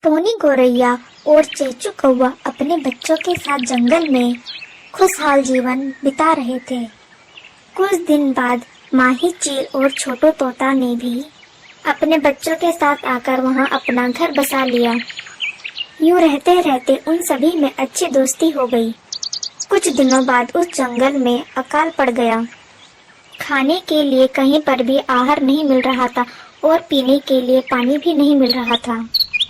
Tony गौरैया और चेचू कौवा अपने बच्चों के साथ जंगल में खुशहाल जीवन बिता रहे थे। कुछ दिन बाद माही चील और छोटू तोता ने भी अपने बच्चों के साथ आकर वहां अपना घर बसा लिया। यूं रहते रहते उन सभी में अच्छी दोस्ती हो गई। कुछ दिनों बाद उस जंगल में अकाल पड़ गया। खाने के लिए कहीं पर भी आहार नहीं मिल रहा था और पीने के लिए पानी भी नहीं मिल रहा था।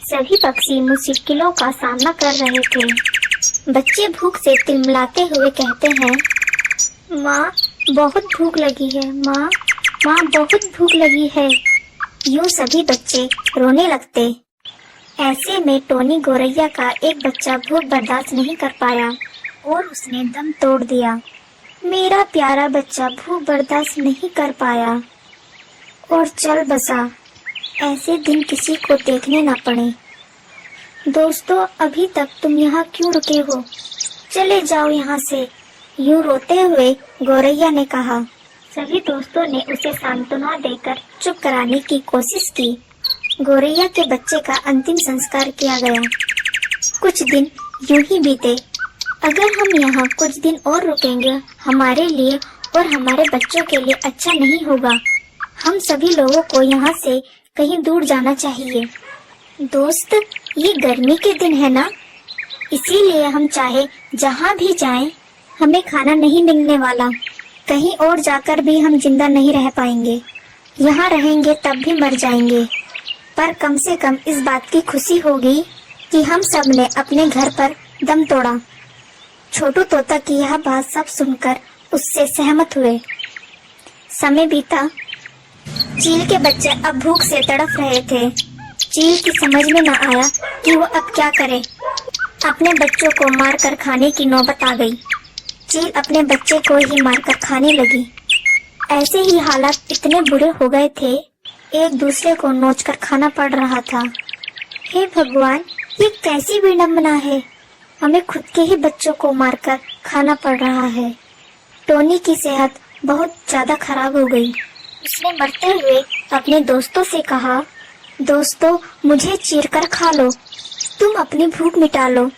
सभी पक्षी मुश्किलों का सामना कर रहे थे। बच्चे भूख से तिलमिलाते हुए कहते हैं, माँ बहुत भूख लगी है, माँ बहुत भूख लगी है। यूं सभी बच्चे रोने लगते। ऐसे में टोनी गौरैया का एक बच्चा भूख बर्दाश्त नहीं कर पाया और उसने दम तोड़ दिया। मेरा प्यारा बच्चा भूख बर्दाश्त नहीं कर पाया और चल बसा। ऐसे दिन किसी को देखने न पड़े। दोस्तों, अभी तक तुम यहाँ क्यों रुके हो? चले जाओ यहाँ से। यूं रोते हुए गौरैया ने कहा। सभी दोस्तों ने उसे सांत्वना देकर चुप कराने की कोशिश की। गौरैया के बच्चे का अंतिम संस्कार किया गया। कुछ दिन यूं ही बीते। अगर हम यहाँ कुछ दिन और रुकेंगे, हमारे लिए और हमारे बच्चों के लिए अच्छा नहीं होगा। हम सभी लोगों को यहाँ से कहीं दूर जाना चाहिए। दोस्त, ये गर्मी के दिन है ना, इसीलिए हम चाहे जहाँ भी जाएं, हमें खाना नहीं मिलने वाला। कहीं और जाकर भी हम जिंदा नहीं रह पाएंगे। यहाँ रहेंगे तब भी मर जाएंगे। पर कम से कम इस बात की खुशी होगी कि हम सब ने अपने घर पर दम तोड़ा। छोटू तोता की यह बात सब सुनकर उससे सहमत हुए। समय बीता। चील के बच्चे अब भूख से तड़प रहे थे। चील की समझ में न आया कि वो अब क्या करे। अपने बच्चों को मारकर खाने की नौबत आ गई। चील अपने बच्चे को ही मारकर खाने लगी। ऐसे ही हालात इतने बुरे हो गए थे, एक दूसरे को नोचकर खाना पड़ रहा था। हे भगवान, ये कैसी विडंबना है। हमें खुद के ही बच्चों को मारकर खाना पड़ रहा है। टोनी की सेहत बहुत ज्यादा खराब हो गई। उसने मरते हुए अपने दोस्तों से कहा, दोस्तों, मुझे चीर कर खा लो। तुम अपनी भूख मिटा लो।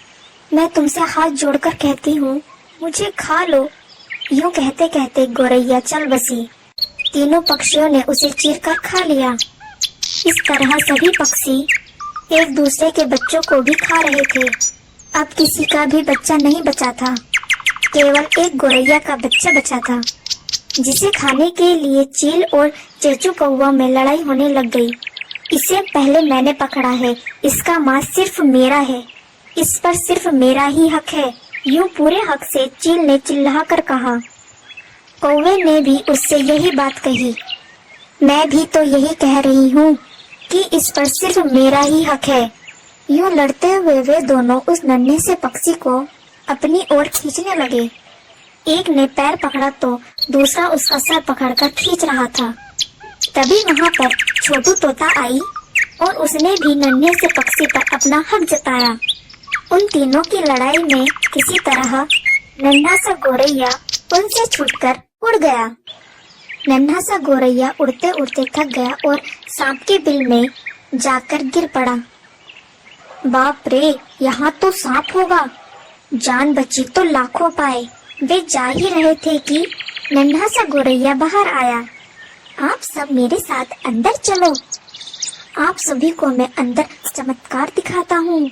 मैं तुमसे हाथ जोड़कर कहती हूँ, मुझे खा लो। यूं कहते कहते गौरैया चल बसी। तीनों पक्षियों ने उसे चीर कर खा लिया। इस तरह सभी पक्षी एक दूसरे के बच्चों को भी खा रहे थे। अब किसी का भी बच्चा नहीं बचा था। केवल एक गौरैया का बच्चा बचा था, जिसे खाने के लिए चील और चेचू कौवा में लड़ाई होने लग गई। इसे पहले मैंने पकड़ा है, इसका मांस सिर्फ मेरा है, इस पर सिर्फ मेरा ही हक है। यूं पूरे हक से चील ने चिल्लाकर कहा। कौवे ने भी उससे यही बात कही। मैं भी तो यही कह रही हूँ कि इस पर सिर्फ मेरा ही हक है। यूं लड़ते हुए वे दोनों उस नन्हे से पक्षी को अपनी ओर खींचने लगे। एक ने पैर पकड़ा तो दूसरा उसका सर पकड़कर खींच रहा था। तभी वहां पर छोटू तोता आई और उसने भी नन्हे से पक्षी पर अपना हक जताया। उन तीनों की लड़ाई में किसी तरह नन्हा सा गौरैया उनसे छूटकर उड़ गया। नन्हा सा गौरैया उड़ते उड़ते थक गया और सांप के बिल में जाकर गिर पड़ा। बाप रे, यहाँ तो सांप होगा। जान बची तो लाखों पाए। वे जा ही रहे थे कि नन्हा सा गौरैया बाहर आया। आप सब मेरे साथ अंदर चलो। आप सभी को मैं अंदर चमत्कार दिखाता हूँ।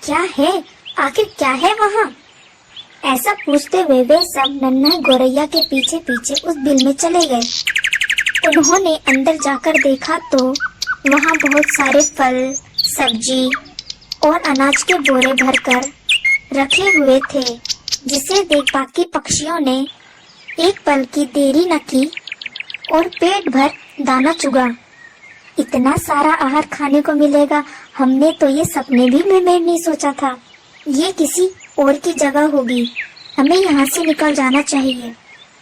क्या है, आखिर क्या है वहाँ? ऐसा पूछते हुए वे सब नन्हा गौरैया के पीछे पीछे उस बिल में चले गए। उन्होंने अंदर जाकर देखा तो वहाँ बहुत सारे फल, सब्जी और अनाज के बोरे भरकर रखे हुए थे, जिसे देख बाकी पक्षियों ने एक पल की देरी न की और पेट भर दाना चुगा। इतना सारा आहार खाने को मिलेगा, हमने तो ये सपने भी में नहीं सोचा था। ये किसी और की जगह होगी, हमें यहाँ से निकल जाना चाहिए।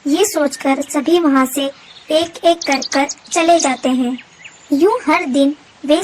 ये सोचकर सभी वहाँ से एक एक कर चले जाते हैं। यूं हर दिन वे